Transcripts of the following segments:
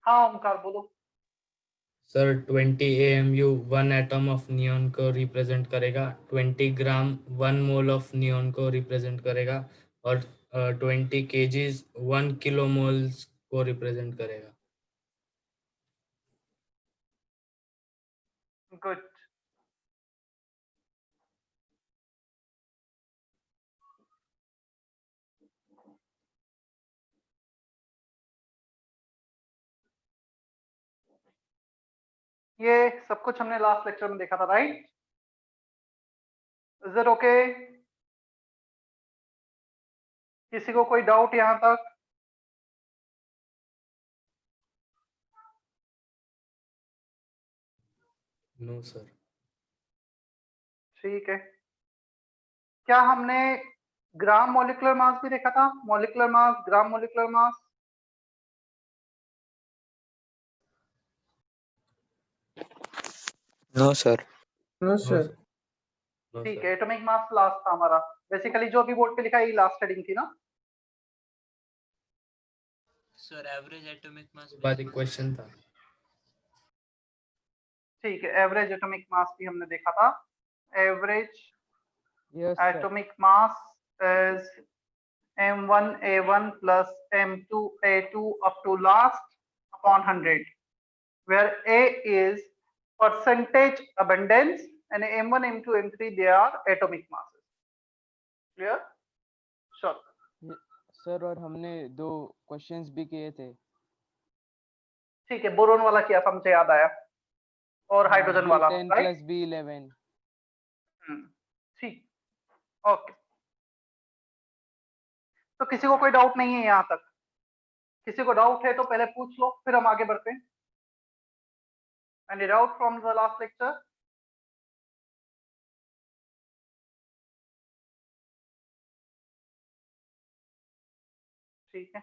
हाँ ओमकार बोलो। Sir 20 AMU 1 atom of neon को रिप्रेजेंट करेगा, 20 ग्राम 1 मोल ऑफ नियॉन को रिप्रेजेंट करेगा, और 20 kgs 1 किलो मोल्स को रिप्रेजेंट करेगा। गुड। ये सब कुछ हमने लास्ट लेक्चर में देखा था, राइट? Is it okay? किसी को कोई डाउट यहां तक? No sir. ठीक है। क्या हमने ग्राम मॉलिक्यूलर मास भी देखा था? Molecular mass, gram molecular mass. No sir. No sir. No ठीक सर। है, एटॉमिक मास लास्ट था हमारा। बेसिकली जो अभी बोर्ड पे लिखा है ये लास्ट हेडिंग थी ना? सर एवरेज एटॉमिक मास बाद एक क्वेश्चन था। ठीक है, एवरेज एटॉमिक मास भी हमने देखा था। Average yes sir. atomic mass is m1a1 plus m2a2 up to last upon 100, where a is percentage abundance and m1 m2 m3 they are atomic masses. Clear? Sure. Sir और हमने 2 questions भी किए थे। ठीक है, बोरोन वाला किया था, मुझे याद आया, और हाइड्रोजन वाला, B10 राइट? Plus B11। ठीक, ओके। तो किसी को कोई डाउट नहीं है यहाँ तक? किसी को डाउट है तो पहले पूछ लो, फिर हम आगे बढ़ते हैं। Any doubt from the last lecture? ठीक है।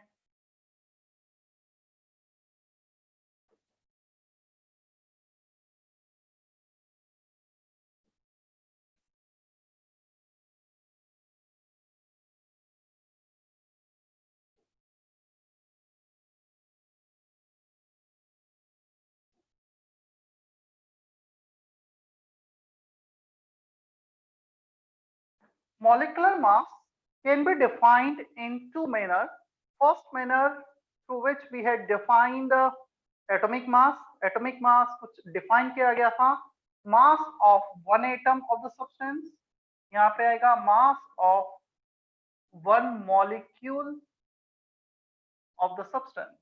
Molecular mass can be defined in two manners. First manner through which we had defined the atomic mass. Atomic mass कुछ define किया गया था, mass of one atom of the substance. यहाँ पे आएगा mass of one molecule of the substance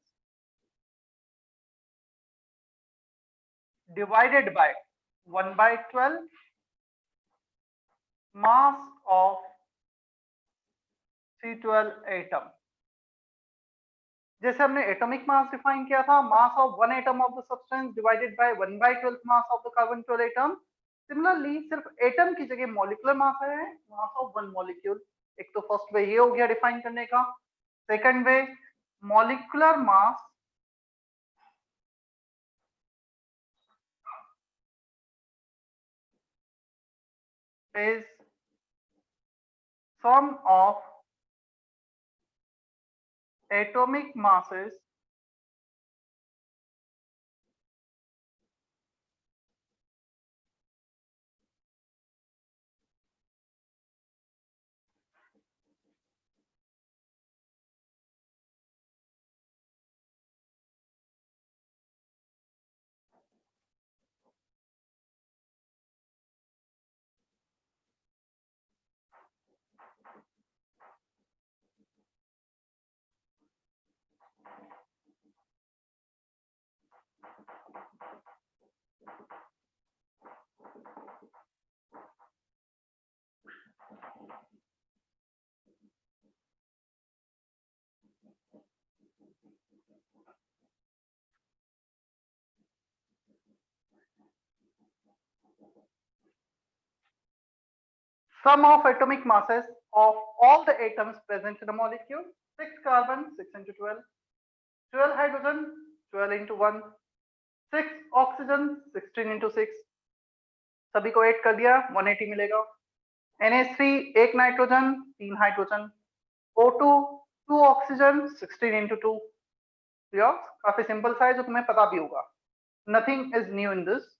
divided by 1/12 mass of C12 atom. जैसे हमने atomic mass define किया था, mass of one atom of the substance divided by 1/12 mass of the carbon 12 atom. Similarly सिर्फ atom की जगह molecular mass है, mass of one molecule. एक तो फर्स्ट वे ये हो गया डिफाइन करने का। Second way, molecular mass is sum of atomic masses sum of atomic masses of all the atoms present in a molecule. 6 carbon, 6 into 12, 12 hydrogen, 12 into 1, 6 oxygen, 16 into 6, सभी को add कर दिया, 180 मिलेगा। NH3 एक nitrogen, 3 hydrogen, O2 2 oxygen, 16 into 2, clear? काफी simple सा है जो तुम्हें पता भी होगा, nothing is new in this.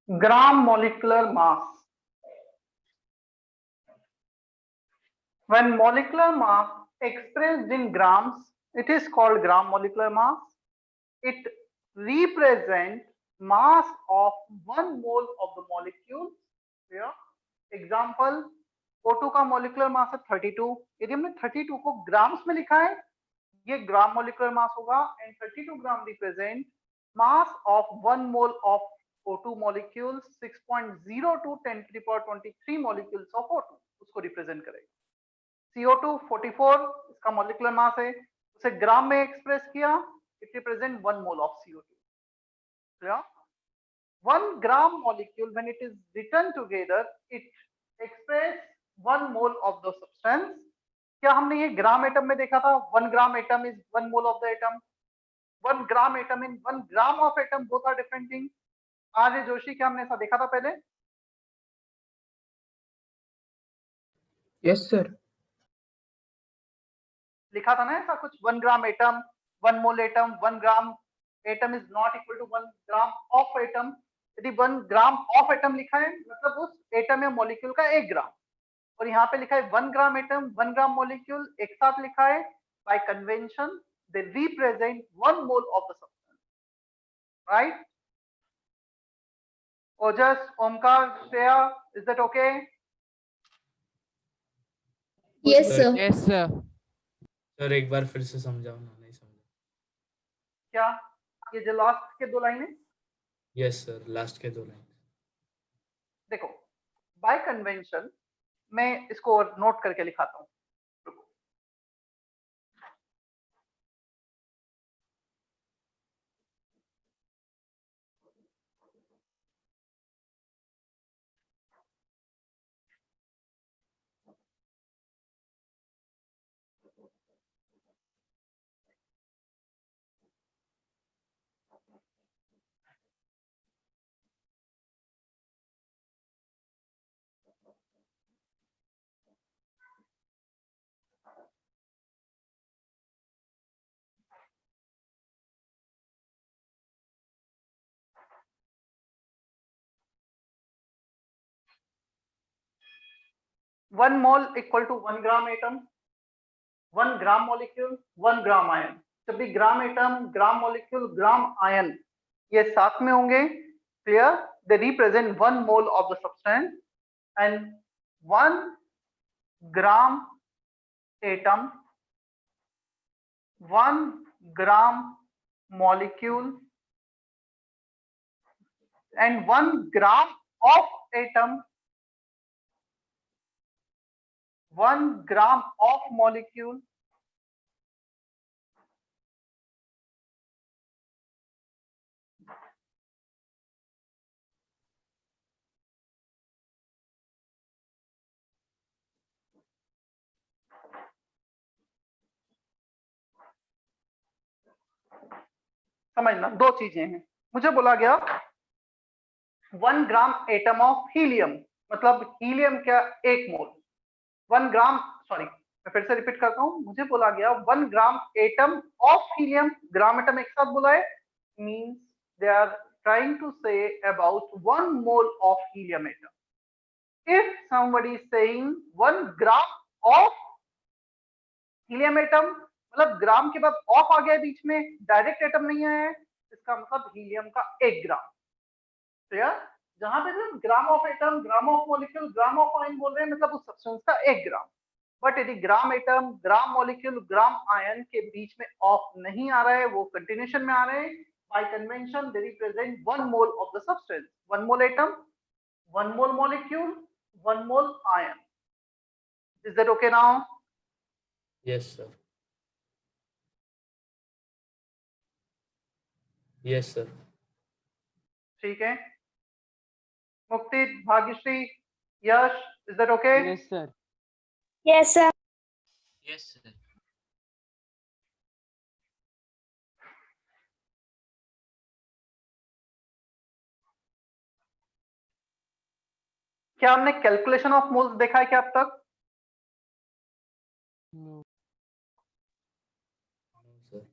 Gram molecular mass. When molecular mass expressed in grams, it is called gram molecular mass. It represents mass of 1 mole of the molecule. Here, example, O2 का molecular mass है 32. यदि हमने 32 को grams में लिखा है, ये gram molecular mass होगा and 32 gram represent mass of 1 mole of O2 molecule 6.02 10 to the power 23 molecules of O2 उसको रिप्रेजेंट करेगा। CO2 44 इसका मोलिकुलर मास है, उसे ग्राम में एक्सप्रेस किया, it represent 1 mole of CO2। clear? 1 gram molecule when it is written together it express 1 mole of the substance। क्या हमने ये ग्राम एटम में देखा था? 1 gram atom is 1 mole of the atom। 1 gram atom in 1 gram of atom both are different things। आर्य जोशी, क्या हमने ऐसा देखा था पहले? Yes sir. लिखा था ना ऐसा कुछ? 1 gram atom 1 mole atom 1 gram atom is not equal to 1 gram of atom। यदि 1 ग्राम ऑफ एटम लिखा है मतलब उस एटम या मॉलिक्यूल का 1 ग्राम, और यहाँ पे लिखा है 1 ग्राम एटम 1 ग्राम मॉलिक्यूल एक साथ लिखा है, bye convention they represent 1 mole of the substance, right? Ojas, Omkar, Shreya, is that okay? Yes sir. Yes sir. Sir एक बार फिर से समझाओ ना, नहीं समझा। क्या ये जो लास्ट के 2 लाइनें? यस सर, लास्ट के 2 लाइन। देखो, बाय कन्वेंशन मैं इसको नोट करके लिखाता हूँ। One mole equal to 1 gram atom, 1 gram molecule 1 gram ion. जब भी gram atom, gram molecule, gram ion ये साथ में होंगे, clear, they represent 1 mole of the substance and 1 gram atom 1 gram molecule and 1 gram of atom 1 gram of molecule समझना, 2 चीजें हैं। मुझे बोला गया 1 ग्राम एटम ऑफ हीलियम, मतलब हीलियम क्या 1 मोल, 1 ग्राम, सॉरी मैं फिर से रिपीट करता हूं, मुझे बोला गया 1 gram atom of helium, gram atom एक साथ बोला है, means they are trying to say about 1 mole of helium atom. If somebody is saying 1 gram of helium atom, मतलब ग्राम के बाद ऑफ आ गया बीच में, डायरेक्ट एटम नहीं आया है, इसका मतलब हीलियम का 1 ग्राम। तो यार जहां पे हम gram of atom, gram of molecule, gram of ion बोल रहे हैं, मतलब उस सब्सटेंस का 1 ग्राम। बट यदि ग्राम atom, gram molecule, gram ion के बीच में ऑफ नहीं आ रहा है, वो कंटिन्यूएशन में आ रहे हैं, by convention they represent 1 mole of the substance, 1 mole atom, 1 mole molecule, 1 mole ion. Is that okay now? Yes sir. Yes sir. ठीक है, Mukti, Bhagyashree, Yash, is that okay? Yes sir. Yes sir. Yes, sir. क्या हमने calculation of moles देखा है क्या अब तक? No. Sir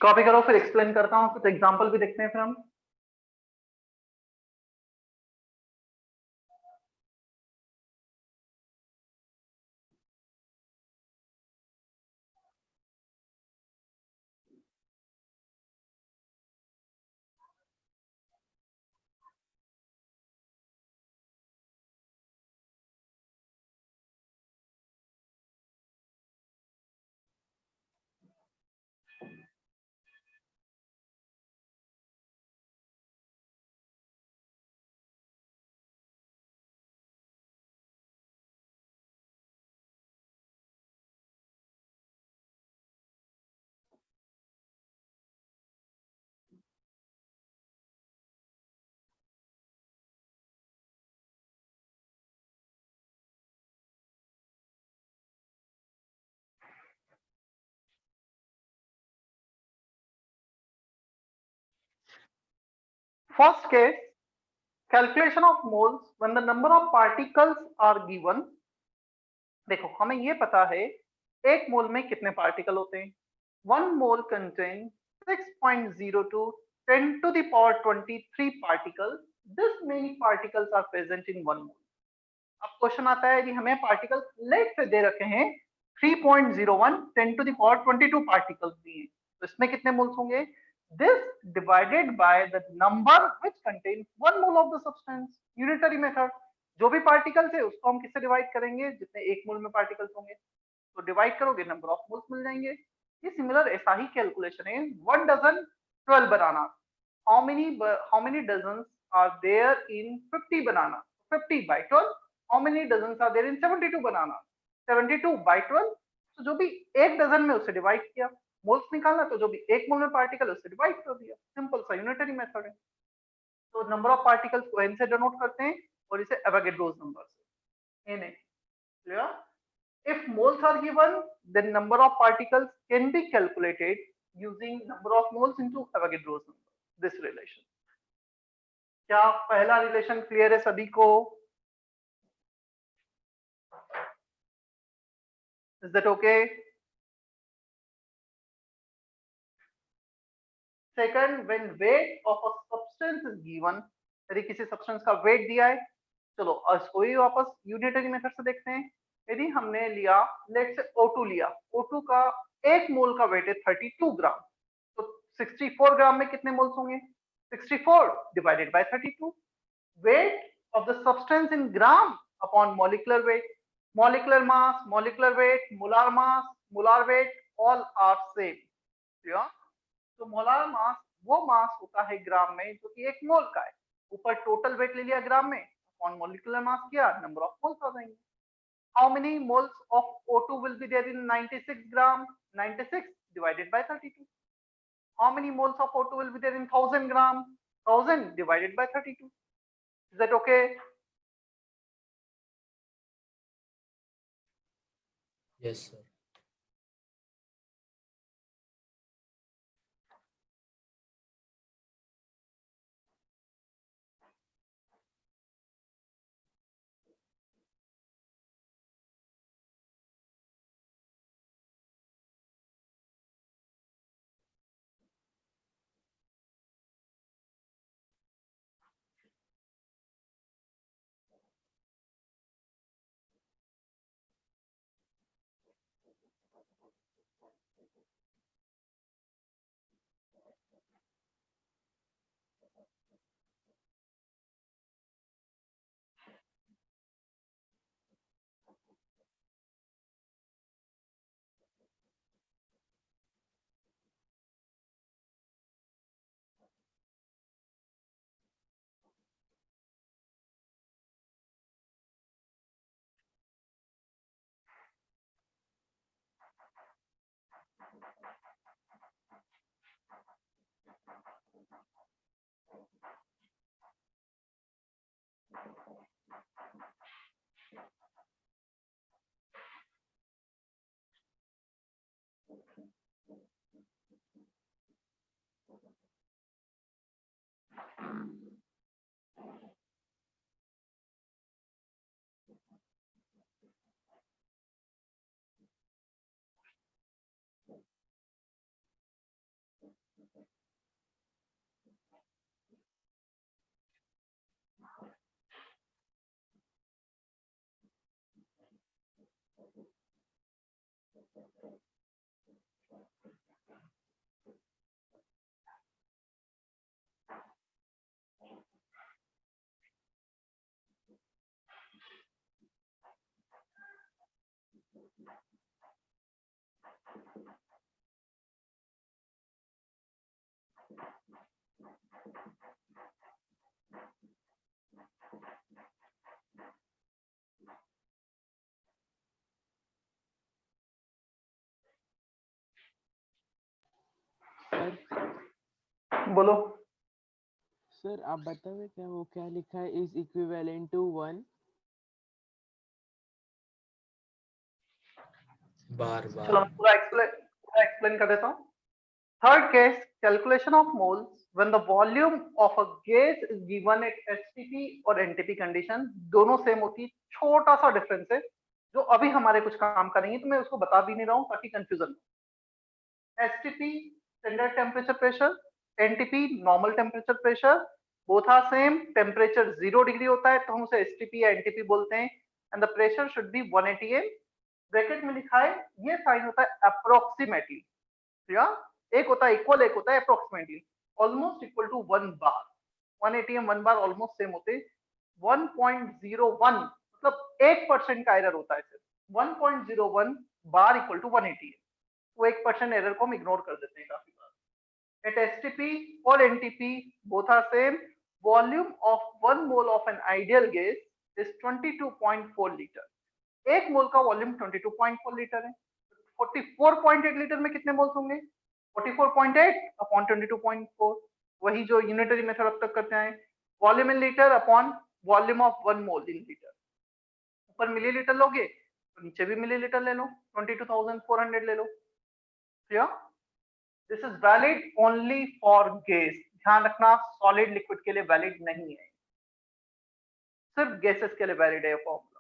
copy करो, फिर एक्सप्लेन करता हूँ, कुछ एग्जांपल भी देखते हैं फिर हम। First case, calculation of moles when the number of particles are given। देखो हमें ये पता है एक मोल में कितने पार्टिकल होते हैं। 1 mole contain 6.02 10 to the power 23 particles। This many particles are present in 1 mole। अब क्वेश्चन आता है कि हमें पार्टिकल लेट से दे रखे हैं 3.01 10 to the power 22 पार्टिकल्स दिए हैं, तो इसमें कितने मोल्स होंगे। This divided by the number which contains 1 mole of the substance। Unitary method, जो भी पार्टिकल्स है उसको हम किससे डिवाइड करेंगे, जितने एक मोल में पार्टिकल्स होंगे, तो डिवाइड करोगे नंबर ऑफ मोल्स मिल जाएंगे। ये सिमिलर ऐसा ही कैलकुलेशन है। 1 dozen 12 banana, how many dozens are there in 50 banana, 50 by 12। how many dozens are there in 72 banana, 72 by 12। तो जो भी एक डजन में उसे डिवाइड किया, मोल्स निकालना तो जो भी एक मोल में पार्टिकल उससे डिवाइड कर दिया, सिंपल सा यूनिटरी मेथड है। तो नंबर ऑफ पार्टिकल्स को n से डिनोट करते हैं और इसे एवोगैड्रोस नंबर से, Na। Clear? If moles are given, then number of particles can be calculated using number of moles into Avogadro's number, this relation। क्या पहला रिलेशन क्लियर है सभी को? Is that okay? Second, when weight of a substance is given, यदि किसी substance का wait दिया है, चलो इसको ही वापस यूनिटरी मेथड से देखते हैं। यदि हमने लिया लेट्स से O2 लिया, O2 का एक मोल का वेट है 32 ग्राम, तो 64 ग्राम में कितने मोल्स होंगे, 64 divided by 32। Weight of the substance in gram upon molecular weight, molecular mass, molecular weight, molar mass, molar weight, all are same. तो मोलार मास वो मास होता है ग्राम में जो कि एक मोल का है, ऊपर टोटल वेट ले लिया ग्राम में, अपॉन मॉलिक्यूलर मास किया, नंबर ऑफ मोल्स आ जाएंगे। How many moles of O2 will be there in 96 gram? 96 divided by 32। How many moles of O2 will be there in 1000 gram? 1000 divided by 32। Is that okay? Yes, sir. Sir बोलो। Sir आप बताओगे क्या वो क्या लिखा है is equivalent to 1? बार चलो मैं बार पूरा एक्सप्लेन कर देता हूँ। Third case, calculation of moles when the volume of a gas is given at STP और एनटीपी कंडीशन, दोनों सेम होती है, छोटा सा डिफरेंस है जो अभी हमारे कुछ काम का नहीं है, तो मैं उसको बता भी नहीं रहा हूँ ताकि confusion. STP standard temperature pressure, NTP normal temperature pressure, both are same, temperature 0 degree होता है तो हम उसे एसटीपी या एनटीपी बोलते हैं, and the pressure should be 180 M. Bracket में लिखा है, ये साइन होता है अप्रोक्सीमेटली, या एक होता है इक्वल, एक होता है approximately, almost equal to 1 bar. 180 M 1 bar almost same होते हैं। 1.01 मतलब 1% का एरर होता है सिर्फ। 1.01 बार इक्वल टू 180 है, वो 1% एरर को हम इग्नोर कर देते हैं काफी बार। एट एसटीपी और NTP both are same, volume of 1 mole of an ideal gas is 22.4 litre. एक मोल का वॉल्यूम 22.4 लीटर है। 44.8 लीटर में कितने मोल्स होंगे? 44.8 अपॉन 22.4, वही जो यूनिटरी मेथड अब तक करते हैं, volume in litre upon volume of 1 mole in litre. ऊपर मिलीलीटर लोगे तो नीचे भी मिलीलीटर ले लो, 22,400 ले लो। Clear? This is valid only for gas, ध्यान रखना सॉलिड लिक्विड के लिए वैलिड नहीं है, सिर्फ गैसेस के लिए वैलिड है फॉर्मूला।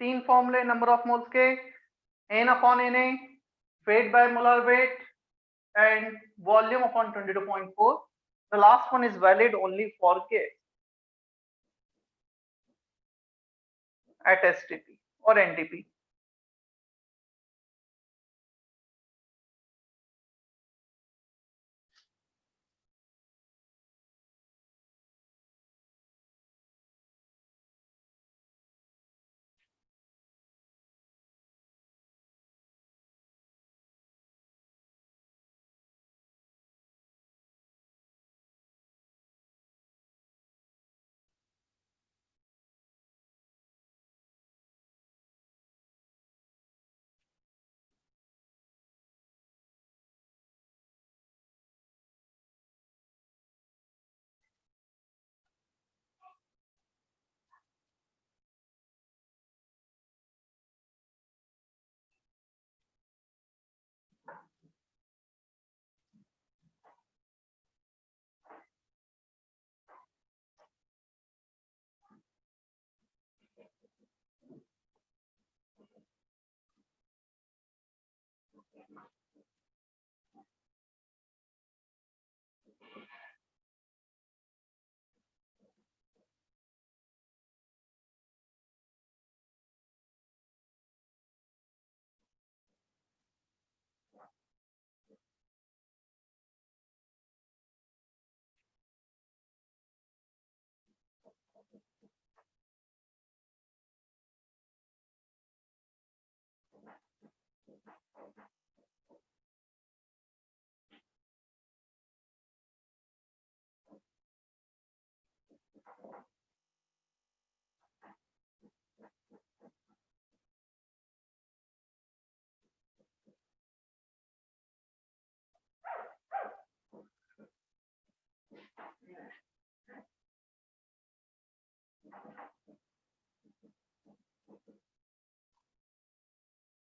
तीन फॉर्मूले नंबर ऑफ मोल्स के, n upon Na, weight by molar weight, and volume upon 22.4. The last one is valid only for gas at STP or NTP.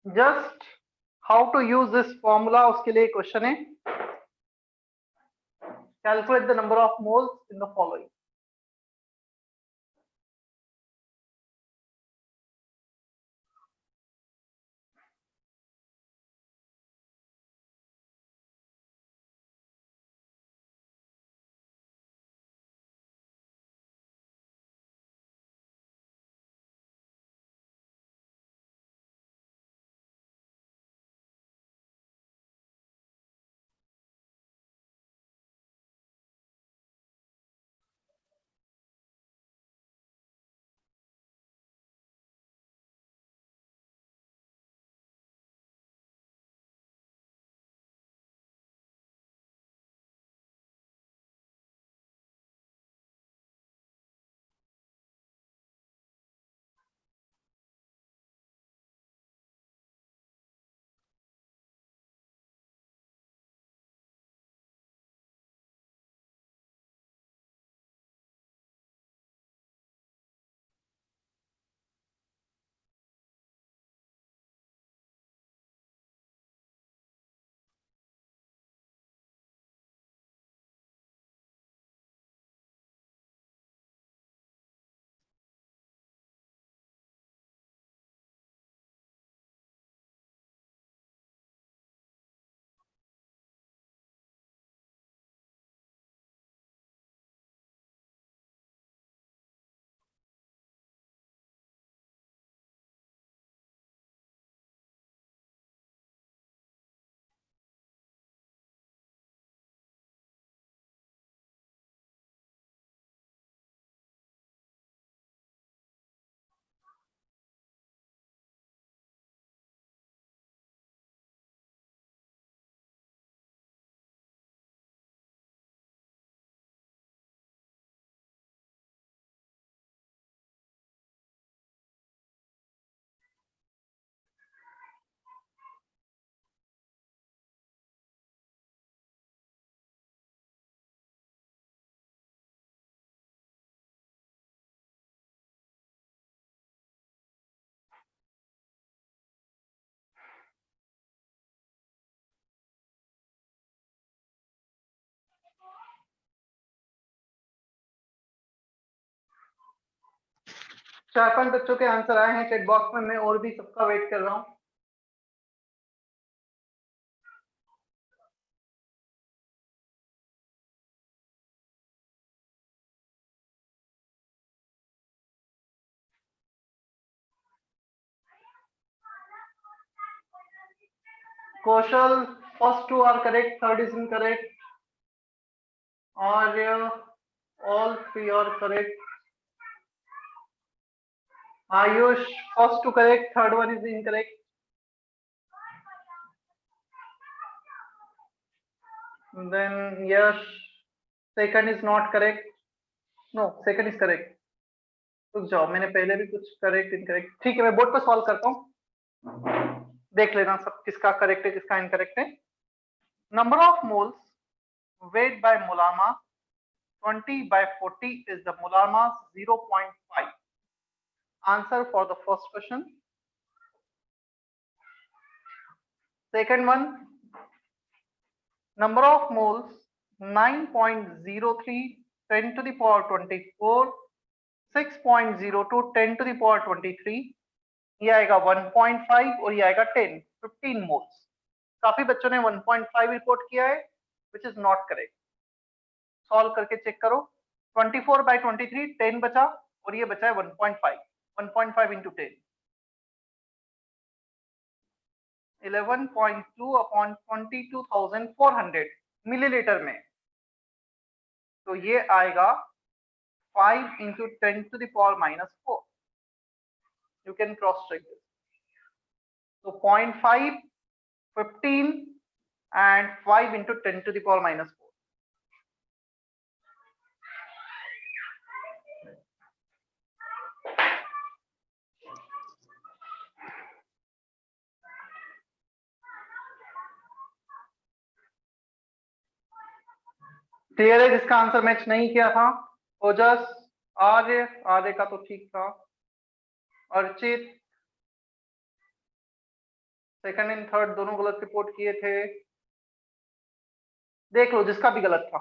Just how to use this formula, उसके लिए question है, calculate the number of moles in the following. चार पांच बच्चों के answer आए हैं chat box में, मैं और भी सबका वेट कर रहा हूँ। Kaushal, first two are correct, third is incorrect. Arya, all three are correct. Ayush, first two correct, third one is incorrect. Then Yash, second is not correct. No, second is correct. रुक जाओ, मैंने पहले भी कुछ correct incorrect, ठीक है मैं board पर सॉल्व करता हूँ, देख लेना सब किसका करेक्ट है किसका इनकरेक्ट है। Number of moles weight by molar mass 20 by 40 is the molar mass 0.5. Answer for the first question. Second one, number of moles 9.03 10 to the power 24, 6.02 10 to the power 23, ये आएगा 1.5 और ये आएगा 10, 15 moles. काफी बच्चों ने 1.5 रिपोर्ट किया है, which is not correct. Solve करके चेक करो, 24 by 23 10 बचा और ये बचा है 1.5, 1.5 into 10, 11.2 upon 22,400 मिलीलीटर में, तो ये आएगा 5 into 10 to the power minus 4. You can cross check this. तो 0.5 15 and 5 into 10 to the power minus 4. Clear है जिसका आंसर मैच नहीं किया था? ओजस, आर्य, आर्य का तो ठीक था। अर्चित सेकंड एंड थर्ड दोनों गलत रिपोर्ट किए थे। देख लो जिसका भी गलत था।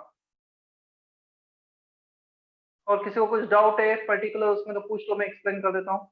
और किसी को कुछ डाउट है पर्टिकुलर उसमें तो पूछ लो, मैं एक्सप्लेन कर देता हूँ।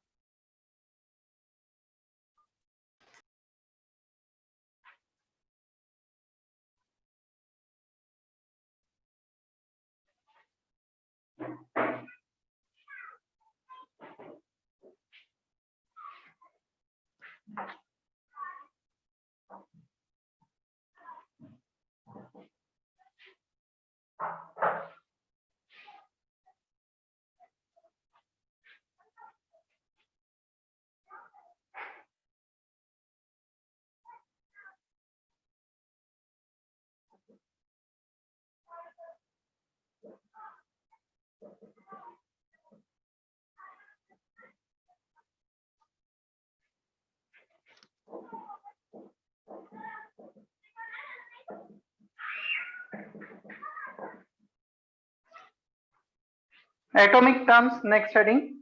Atomic terms, next heading.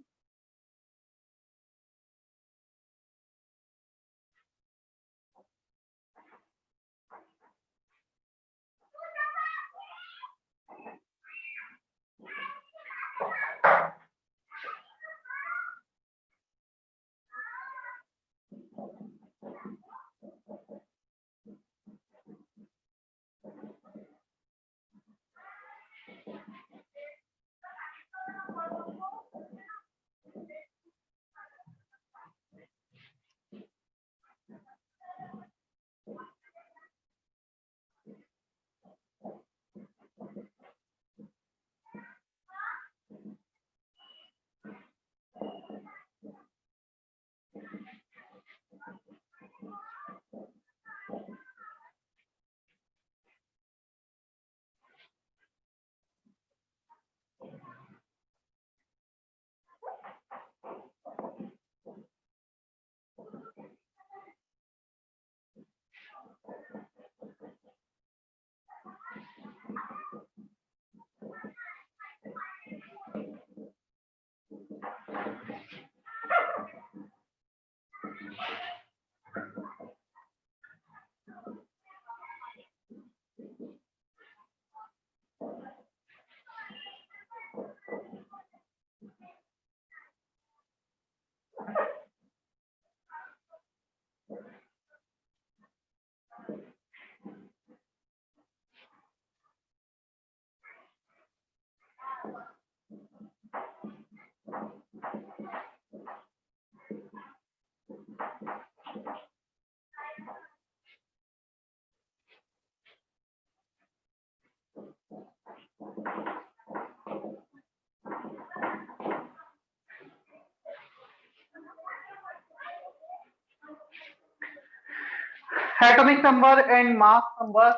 Atomic number and mass number.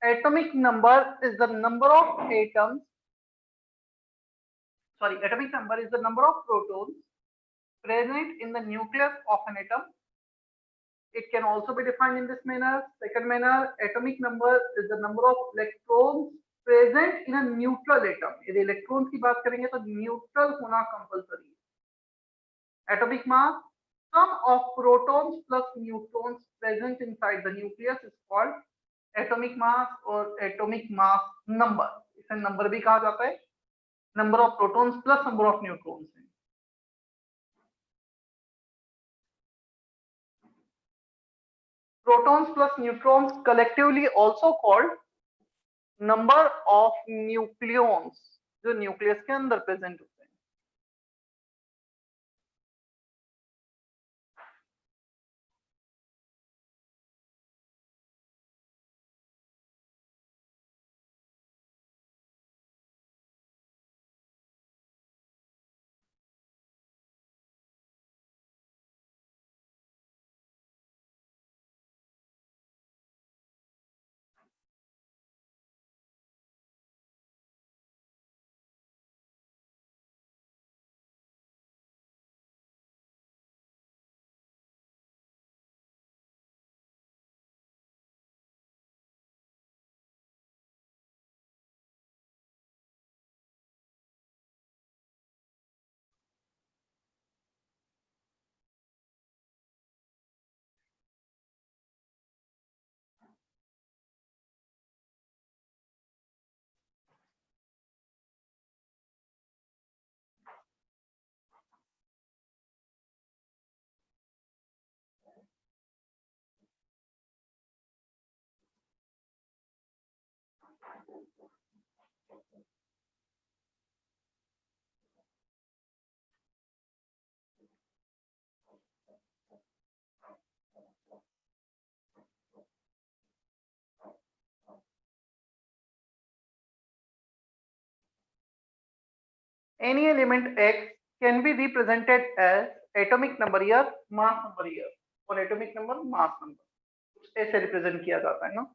Atomic number is the number of atoms. Sorry, atomic number is the number of protons present in the nucleus of an atom. It can also be defined in this manner. Second manner, atomic number is the number of electrons present in a neutral atom. यदि electrons की बात करेंगे तो neutral होना compulsory है. Atomic mass, sum of protons plus neutrons present inside the nucleus is called atomic mass or atomic mass number. इसे number भी कहा जाता है. Number of protons plus number of neutrons. Protons plus neutrons collectively also called number of nucleons जो nucleus के अंदर present होते हैं. any element X can be represented as atomic number या mass number here, और atomic number mass number ऐसे represent किया जाता है ना.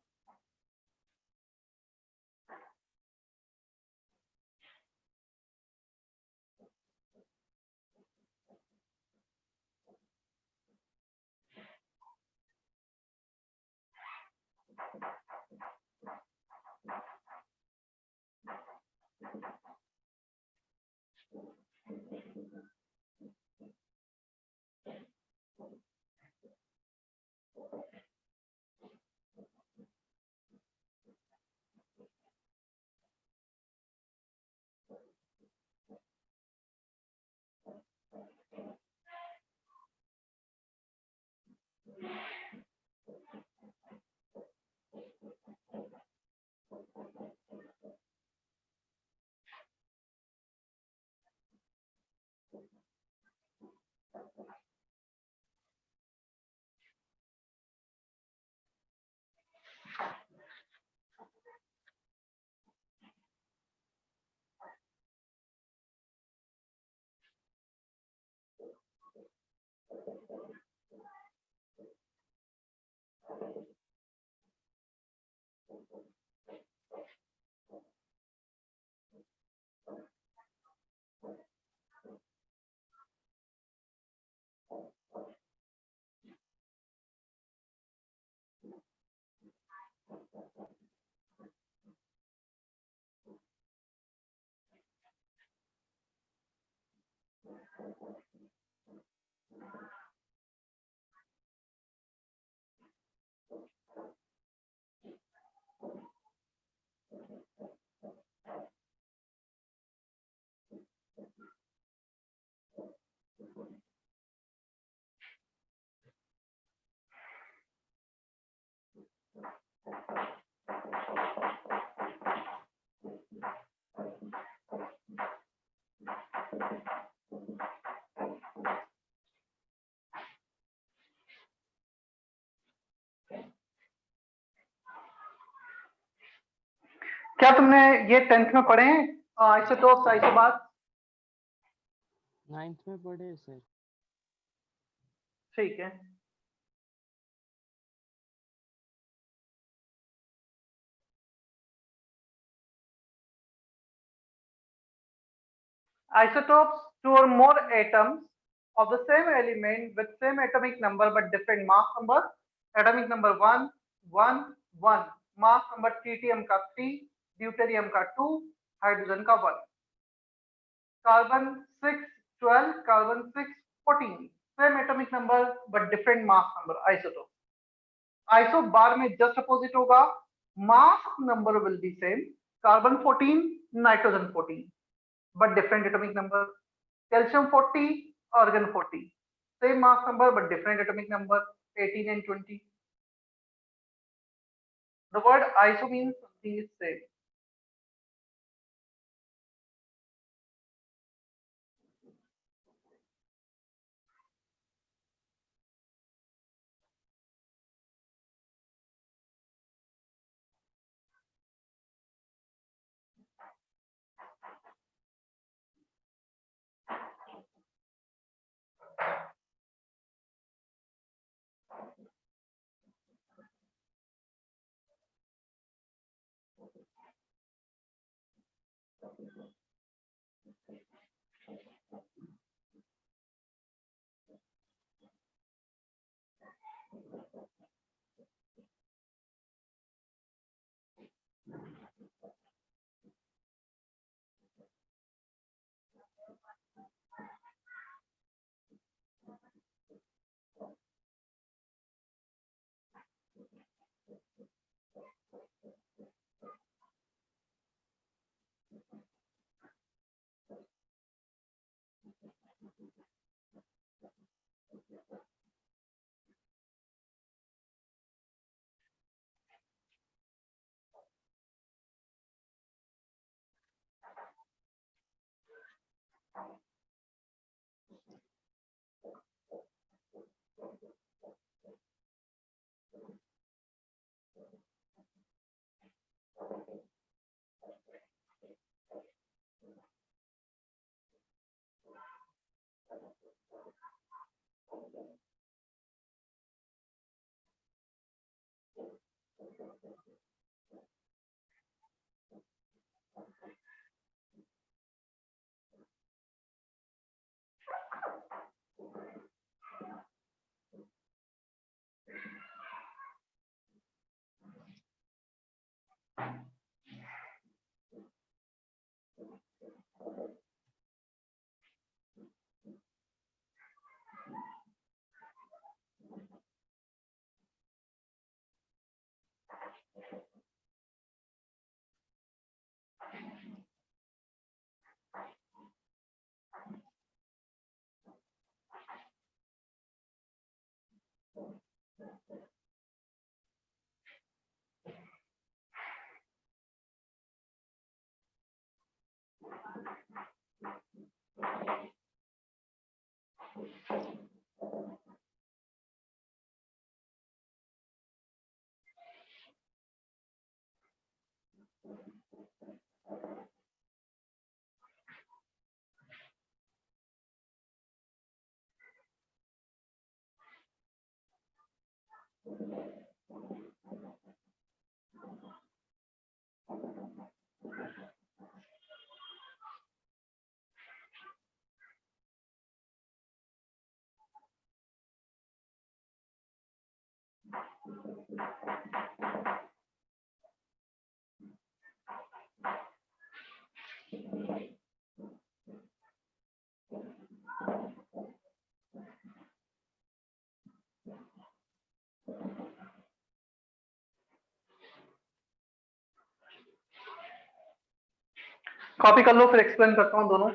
क्या तुमने ये 10th में पढ़े हैं आइसोटोप्स आइसोबार्स? 9th में पढ़े सर. ठीक है. Isotopes, two or more atoms of the same element with same atomic number but different mass number. Atomic number 1, 1, 1. Mass number tritium का 3, deuterium का 2, hydrogen का 1. Carbon 6, 12, carbon 6, 14. Same atomic number but different mass number. Isotope. Isobar में just opposite होगा. Mass number will be same. Carbon 14, nitrogen 14. But different atomic number. Calcium 40, argon 40. Same mass number but different atomic number, 18 and 20. The word iso means something is same. Copy कर लो, फिर explain करता हूं दोनों।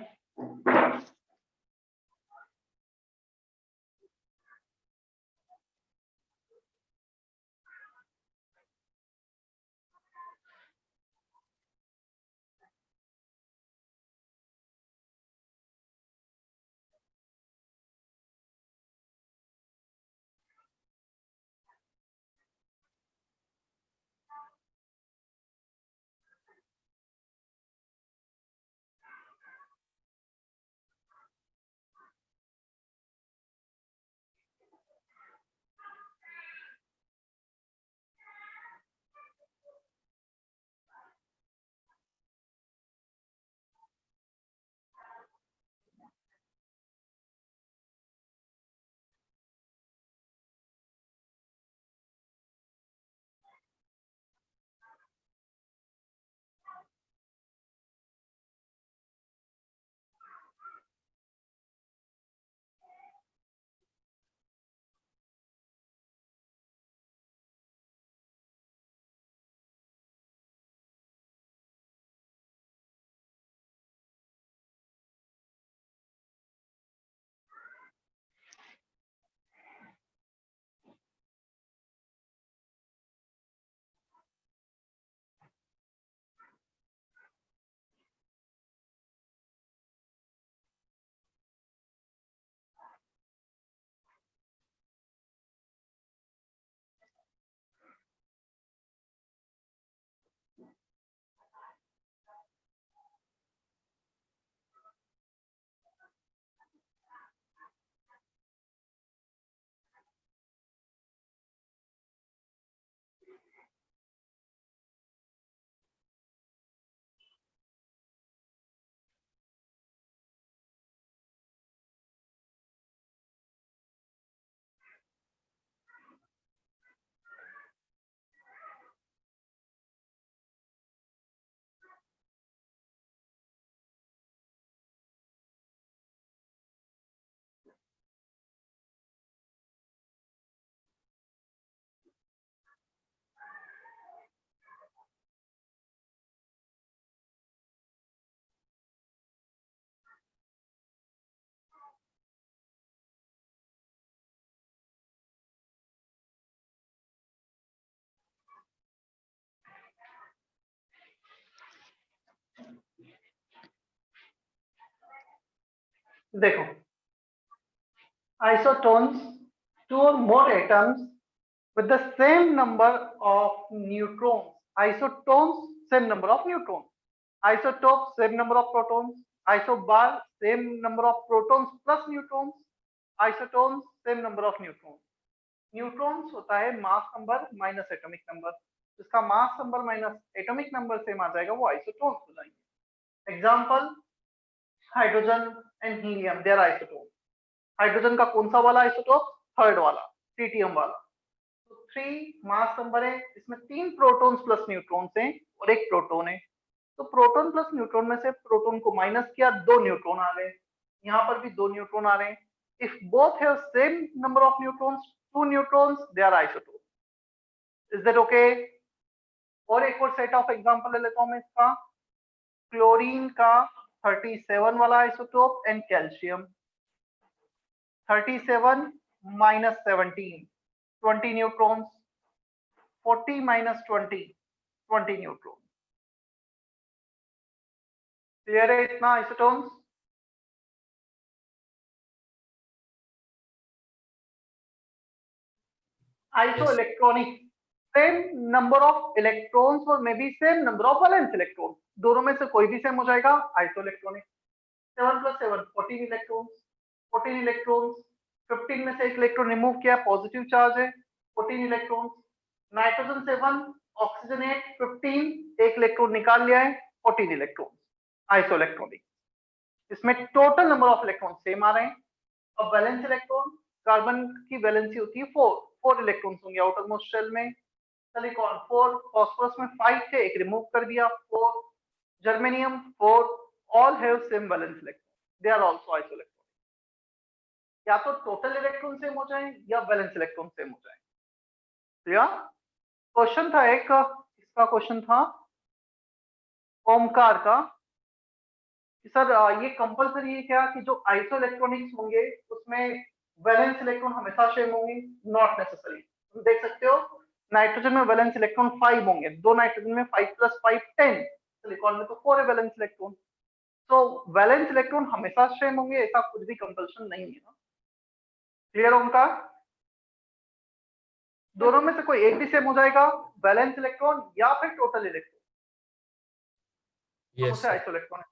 देखो, isotones, two or more atoms with the same number of neutrons. Isotones, same number of neutrons. Isotopes, same number of protons. Isobar, same number of protons plus neutrons. Isotones, same number of neutrons. Neutrons होता है mass number minus atomic number. जिसका mass number minus atomic number same आ जाएगा वो isotones हो जाएंगे। Example hydrogen and helium, they are isotope. Hydrogen का कौन सा वाला आइसोटोप? थर्ड वाला, ट्रिटियम वाला। तो 3 मास नंबर है, इसमें 3 प्रोटॉन्स प्लस न्यूट्रॉन्स हैं और 1 प्रोटॉन है। तो प्रोटॉन प्लस न्यूट्रॉन में से प्रोटॉन को माइनस किया, 2 न्यूट्रॉन आ गए। यहाँ पर भी 2 न्यूट्रॉन आ रहे हैं। If both have same number of neutrons, 2 neutrons, they are isotope. Is that okay? और एक और सेट ऑफ एग्जांपल ले लेता हूं मैं इसका। क्लोरीन का 37 वाला isotope and calcium. 37 minus 17, 20 neutrons, 40 minus 20, 20 neutrons। Clear है इतना isotones? Iso electronic, same number of electrons और may be same number of valence electron, दोनों में से कोई भी सेम हो जाएगा, iso electronic. 7 plus 7, 14 electrons. 14 electrons, 15 में से एक इलेक्ट्रॉन रिमूव किया, पॉजिटिव चार्ज है, 14 इलेक्ट्रॉन्स। नाइट्रोजन 7, ऑक्सीजन 8, 15, एक इलेक्ट्रॉन निकाल लिया है, 14 इलेक्ट्रॉन्स, आइसो इलेक्ट्रॉनिक। इसमें total number of electron same आ रहे हैं। अब वैलेंस इलेक्ट्रॉन, कार्बन की वैलेंसी होती है 4 इलेक्ट्रॉन्स होंगे आउटर मोस्ट शेल में। सिलिकॉन 4, फास्फोरस में 5 थे, एक रिमूव कर दिया, 4। Germanium 4, all have same valence electron, they are also iso electronic. या तो टोटल इलेक्ट्रॉन सेम हो जाए या वैलेंस इलेक्ट्रॉन सेम हो जाए। क्लियर? क्वेश्चन था एक, इसका क्वेश्चन था ओमकार का कि सर ये कंपलसरी है क्या कि जो आइसो इलेक्ट्रॉनिक्स होंगे उसमें वैलेंस इलेक्ट्रॉन हमेशा सेम होंगे? Not necessary. तुम देख सकते हो नाइट्रोजन में वैलेंस इलेक्ट्रॉन 5 होंगे, 2 नाइट्रोजन में 5 + 5 10, सिलिकॉन में तो 4 है वैलेंस इलेक्ट्रॉन। तो वैलेंस इलेक्ट्रॉन हमेशा सेम होंगे ऐसा कुछ भी कंपल्शन नहीं है ना। क्लियर ओमकार? दोनों में से कोई एक भी सेम हो जाएगा, वैलेंस इलेक्ट्रॉन या फिर टोटल इलेक्ट्रॉन, तो Yes, उसे sir. Iso electron.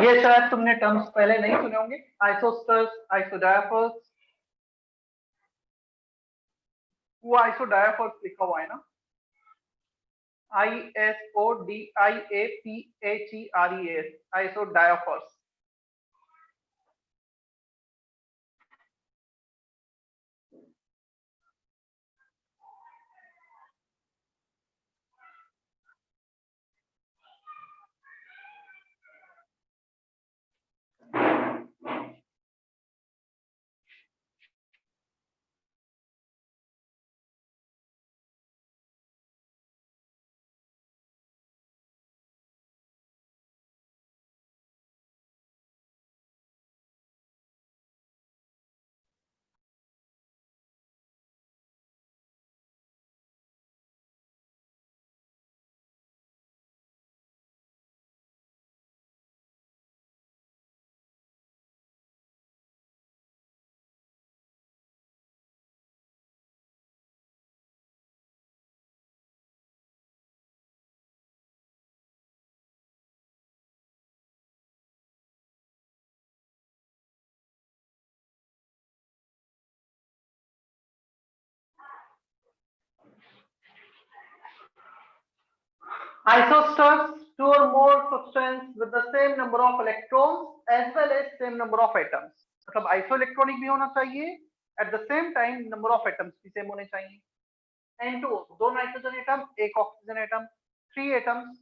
ये शायद तुमने टर्म्स पहले नहीं सुने होंगे, आइसोस्टर्स, आइसोडायफर्स। वो आइसोडायफर्स लिखा हुआ है ना, ISODIAPHERES, आइसोडायफर्स। Isosters, two or more substance with the same number of electrons as well as same number of atoms. मतलब isoelectronic भी होना चाहिए, at the same time number of atoms भी same होने चाहिए. N2, दो नाइट्रोजन एटम, एक oxygen atom, 3 atoms,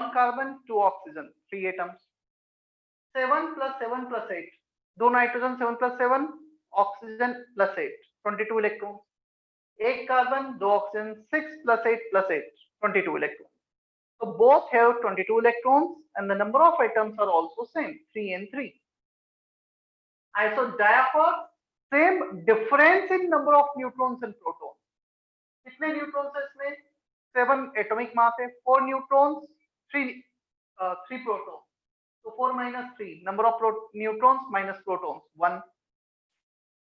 1 carbon, 2 oxygen, 3 atoms. 7 plus 7 plus 8, दो nitrogen, 7 plus 7, oxygen plus 8, 22 electron. एक कार्बन, दो oxygen, 6 plus 8 plus 8, 22 electrons. So both have 22 electrons and the number of atoms are also same, 3 and 3. Isodiapers, same difference in number of neutrons and protons. कितने neutrons है इसमें? 7 atomic mass है, 4 neutrons, 3 protons. So 4 minus 3, number of neutrons minus protons, 1.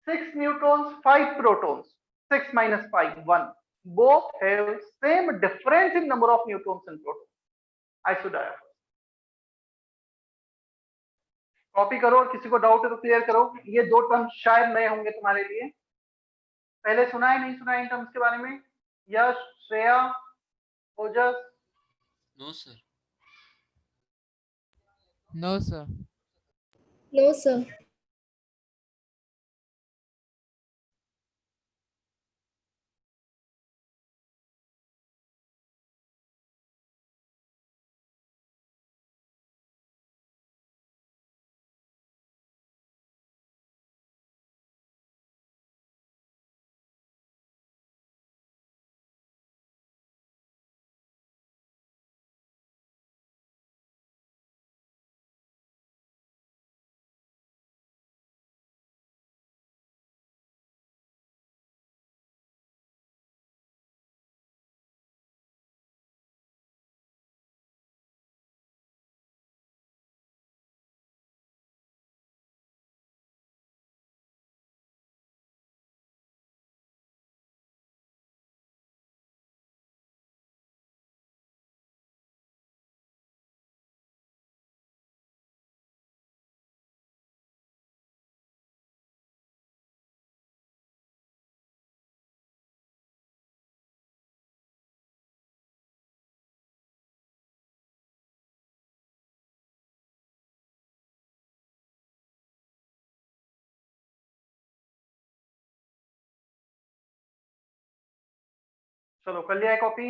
6 neutrons, 5 protons, 6 minus 5, 1. Both have same difference in number of neutrons and protons. Isodiapers. Copy करो और किसी को doubt है तो क्लियर करो. ये दो टर्म शायद नए होंगे तुम्हारे लिए, पहले सुना है नहीं सुना है इन टर्म्स के बारे में? यश, श्रेया, ओजस? No, sir. No, sir. No, sir. चलो कर लिया है कॉपी.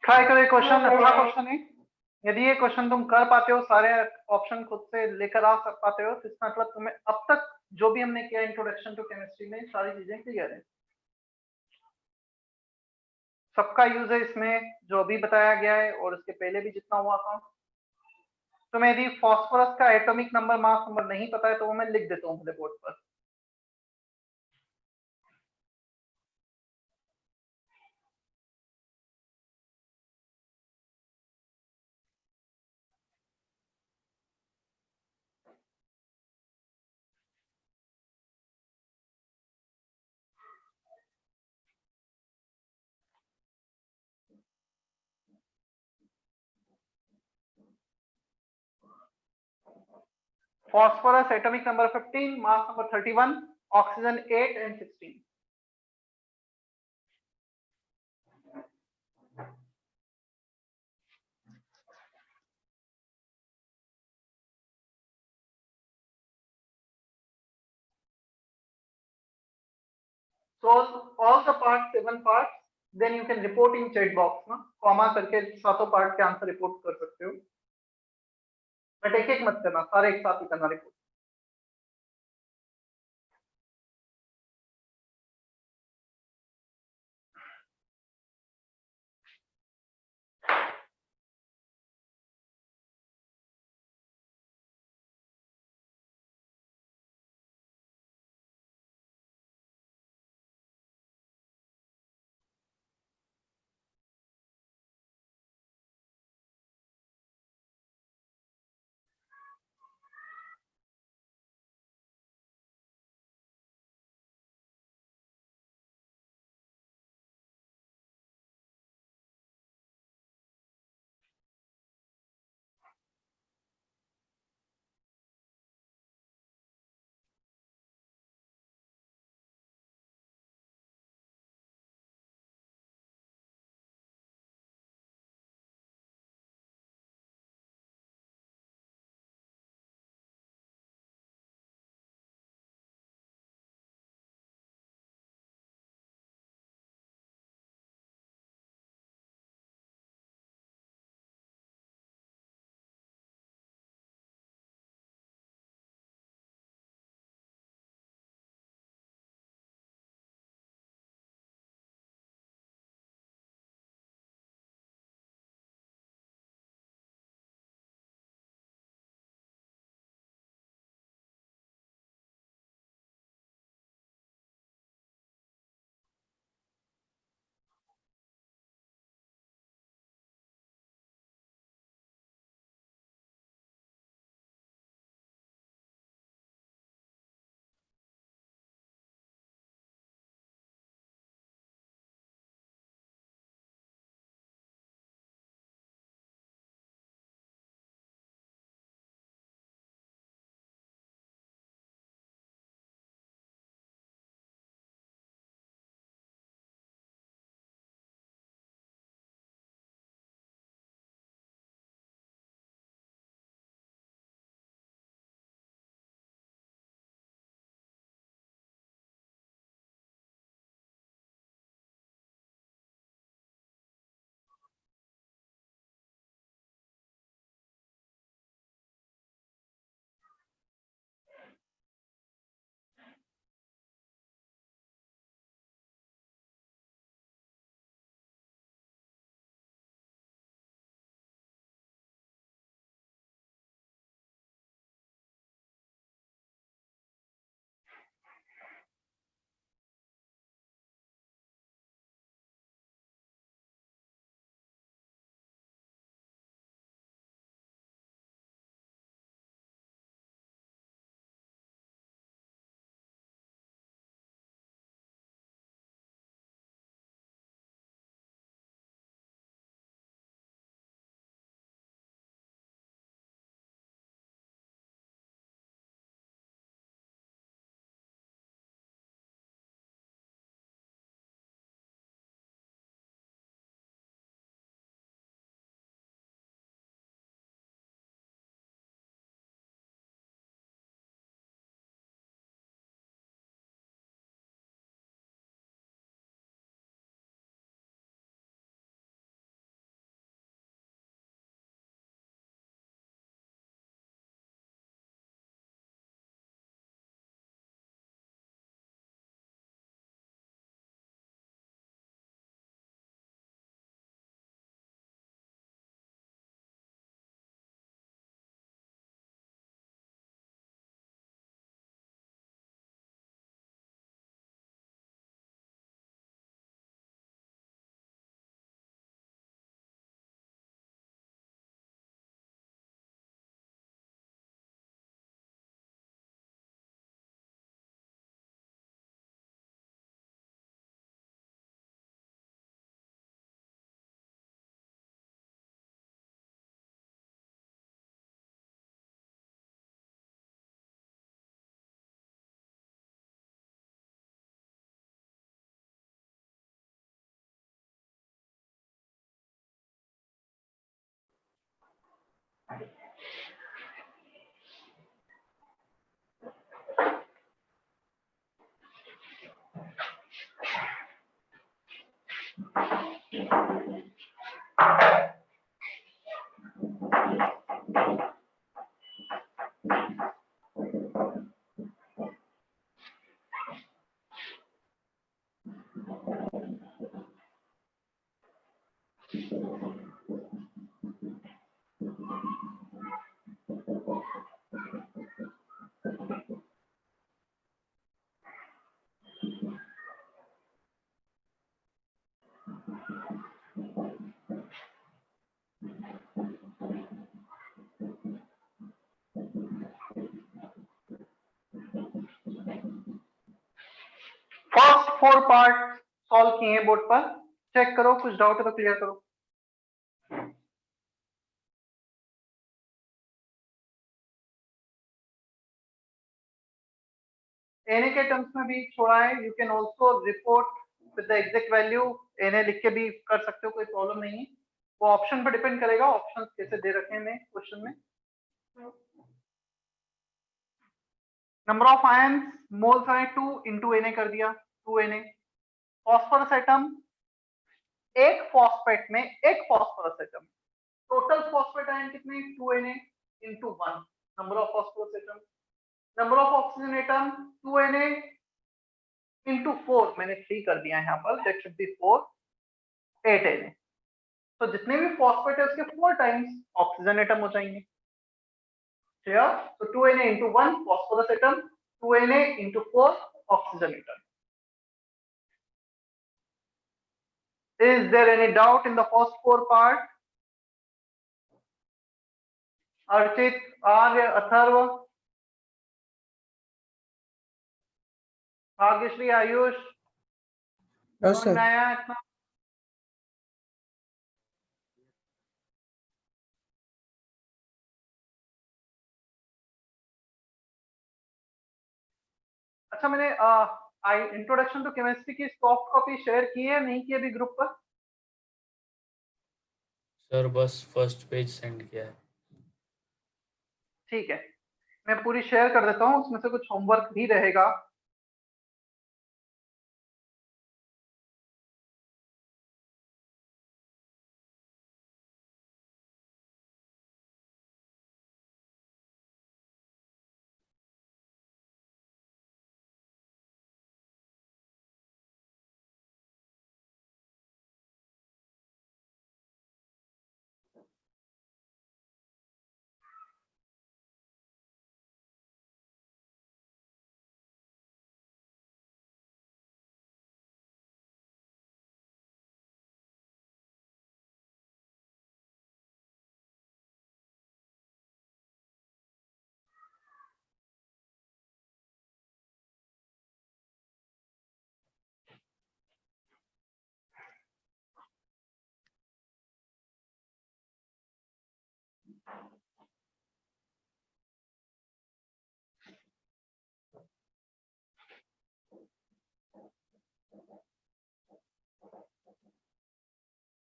ट्राई करो क्वेश्चन, अच्छा क्वेश्चन है। यदि ये क्वेश्चन तुम कर पाते हो, सारे ऑप्शन खुद से लेकर आ पाते हो, तो इसका मतलब तुम्हें अब तक जो भी हमने किया इंट्रोडक्शन टू केमिस्ट्री में सारी चीजें क्लियर है, सबका यूज है इसमें जो अभी बताया गया है और इसके पहले भी जितना हुआ था। तुम्हें यदि फास्फोरस का एटॉमिक नंबर, मास नंबर नहीं पता है तो वो मैं लिख देता हूँ बोर्ड पर। Phosphorus atomic number 15, mass number 31, oxygen 8 and 16. So all the parts, 7 parts, then you can report in chat box ना, कॉमा करके सातों पार्ट के आंसर रिपोर्ट कर सकते हो, बट एक एक मत करना, सारे एक साथ ही करना रिपोर्ट। फर्स्ट 4 पार्ट सॉल्व किए हैं बोर्ड पर, चेक करो, कुछ डाउट है तो क्लियर करो। Na के टर्म्स में भी छोड़ा है, you can also report with the exact value, Na लिख के भी कर सकते हो, कोई प्रॉब्लम नहीं है। वो ऑप्शन पर डिपेंड करेगा, ऑप्शन कैसे दे रखे हैं क्वेश्चन में। नंबर ऑफ आयंस मोल्स है 2 इंटू Na कर दिया, 2 Na। फॉस्फोरस एटम, एक फॉस्फेट में एक phosphorus atom, total phosphate ion कितने, 2 Na into 1 number of phosphorus atom. Number of oxygen atom 2 Na into 4, मैंने 3 कर दिया है यहाँ पर, दैट शुड बी 4, 8 Na। तो जितने भी फॉस्फेट है उसके 4 टाइम्स ऑक्सीजन एटम हो जाएंगे। क्लियर? तो 2 Na into 1 phosphorus atom, 2 Na into 4 oxygen atom. Is there any doubt in the first 4 part? Archit, Arya, Atharva, Bhagyashree, Ayush, yes समझ में सर। आया इतना? अच्छा, मैंने इंट्रोडक्शन टू केमिस्ट्री की सॉफ्ट कॉपी शेयर की है, नहीं की अभी ग्रुप पर? सर बस फर्स्ट पेज सेंड किया है। ठीक है, मैं पूरी शेयर कर देता हूँ, उसमें से कुछ होमवर्क भी रहेगा।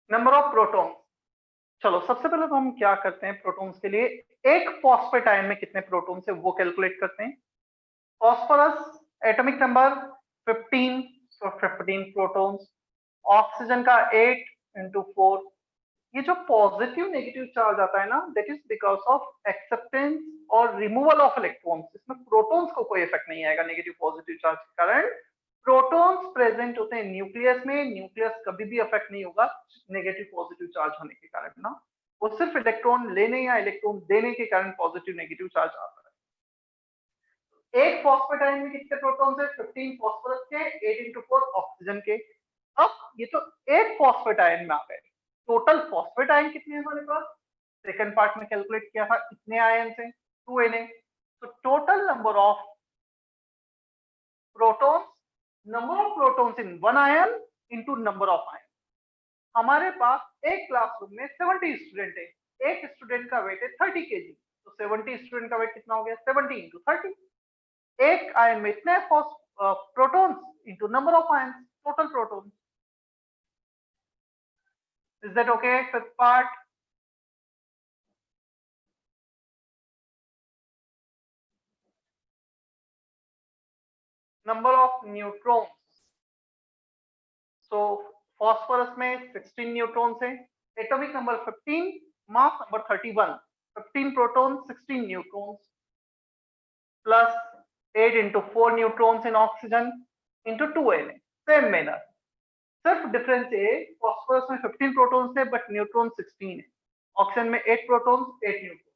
नंबर ऑफ प्रोटॉन, चलो सबसे पहले तो हम क्या करते हैं, प्रोटॉन्स के लिए एक फॉस्फेट आयन में कितने प्रोटॉन्स है वो कैलकुलेट करते हैं। Phosphorus atomic number 15, so 15 protons. Oxygen का 8 इंटू 4। ये जो पॉजिटिव नेगेटिव चार्ज आता है ना, that is because of acceptance और रिमूवल ऑफ इलेक्ट्रॉन्स। इसमें प्रोटॉन्स को कोई इफेक्ट नहीं आएगा नेगेटिव पॉजिटिव चार्ज के कारण। प्रोटॉन्स प्रेजेंट होते हैं न्यूक्लियस में, न्यूक्लियस कभी भी अफेक्ट नहीं होगा नेगेटिव पॉजिटिव चार्ज होने के कारण ना, वो सिर्फ इलेक्ट्रॉन लेने या इलेक्ट्रॉन देने के कारण पॉजिटिव नेगेटिव चार्ज आता है। एक फॉस्फेट आयन में कितने प्रोटॉन्स है, 15 फॉस्फोरस के, 8 इंटू 4 ऑक्सीजन के। अब ये तो एक फॉस्फेट आयन में आ गए, टोटल फॉस्फेट आयन कितने हैं हमारे पास, सेकंड पार्ट में कैलकुलेट किया था कितने आयन से, 2 Na। तो total number of protons, number of protons in one ion into number of ion. हमारे पास एक क्लासरूम में 70 स्टूडेंट है, एक स्टूडेंट का वेट है 30 kg, तो 70 स्टूडेंट का वेट कितना हो गया, 70 इंटू 30। एक आयन में इतने protons into number of ion, total protons. Is that okay? Fifth part, number of neutrons. So phosphorus में 16 न्यूट्रॉन्स है, atomic number 15, mass number 31, 15 proton 16 neutrons plus 8 into 4 neutrons इन oxygen into 2 Na। Same manner, सिर्फ difference है phosphorus में 15 protons है but neutron 16 है, oxygen में 8 protons 8 neutron.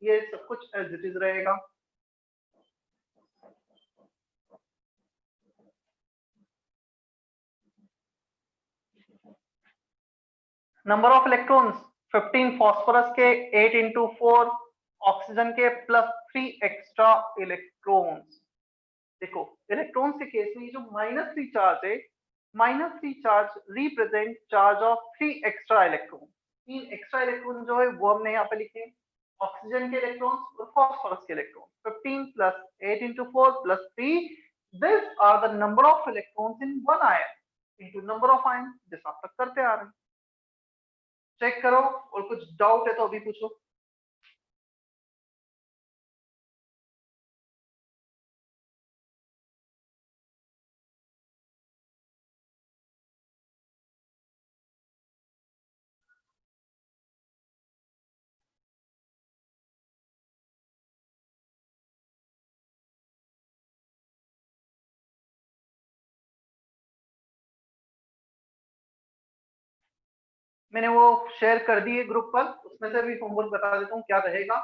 ये सब कुछ एज इट इज रहेगा। नंबर ऑफ इलेक्ट्रॉन्स 15 फॉस्फोरस के, 8 इंटू 4 ऑक्सीजन के, प्लस 3 एक्स्ट्रा इलेक्ट्रॉन्स। देखो इलेक्ट्रॉन्स के केस में ये जो -3 चार्ज है, -3 charge represent charge of 3 extra electron. 3 extra electron जो है वो हमने यहाँ पे लिखे, ऑक्सीजन के इलेक्ट्रॉन्स और फॉस्फोरस के electron. 15 plus 8 into 4 plus 3, this are the number of electrons in one ion into number of ion, जिस आप तक करते आ रहे हैं। चेक करो, और कुछ डाउट है तो अभी पूछो। मैंने वो शेयर कर दी है ग्रुप पर, उसमें से भी होमवर्क बता देता हूँ क्या रहेगा।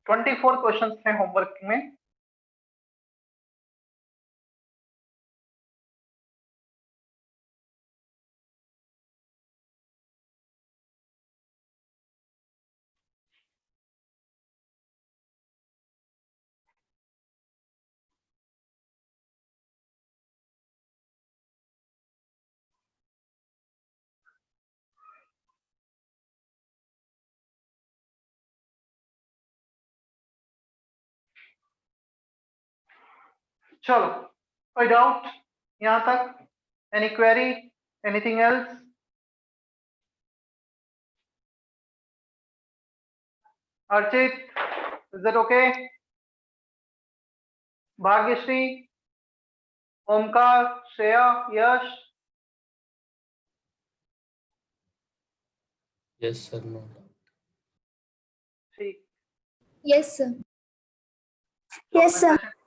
ट्वेंटी 24 क्वेश्चन थे होमवर्क में। चलो, कोई डाउट यहाँ तक? Any query, anything else? Archit, is it okay? Bhagyashree, Omkar, Shreya, Yash? Yes, sir. No doubt. ठीक। Yes, sir. तो Yes, अपना sir. session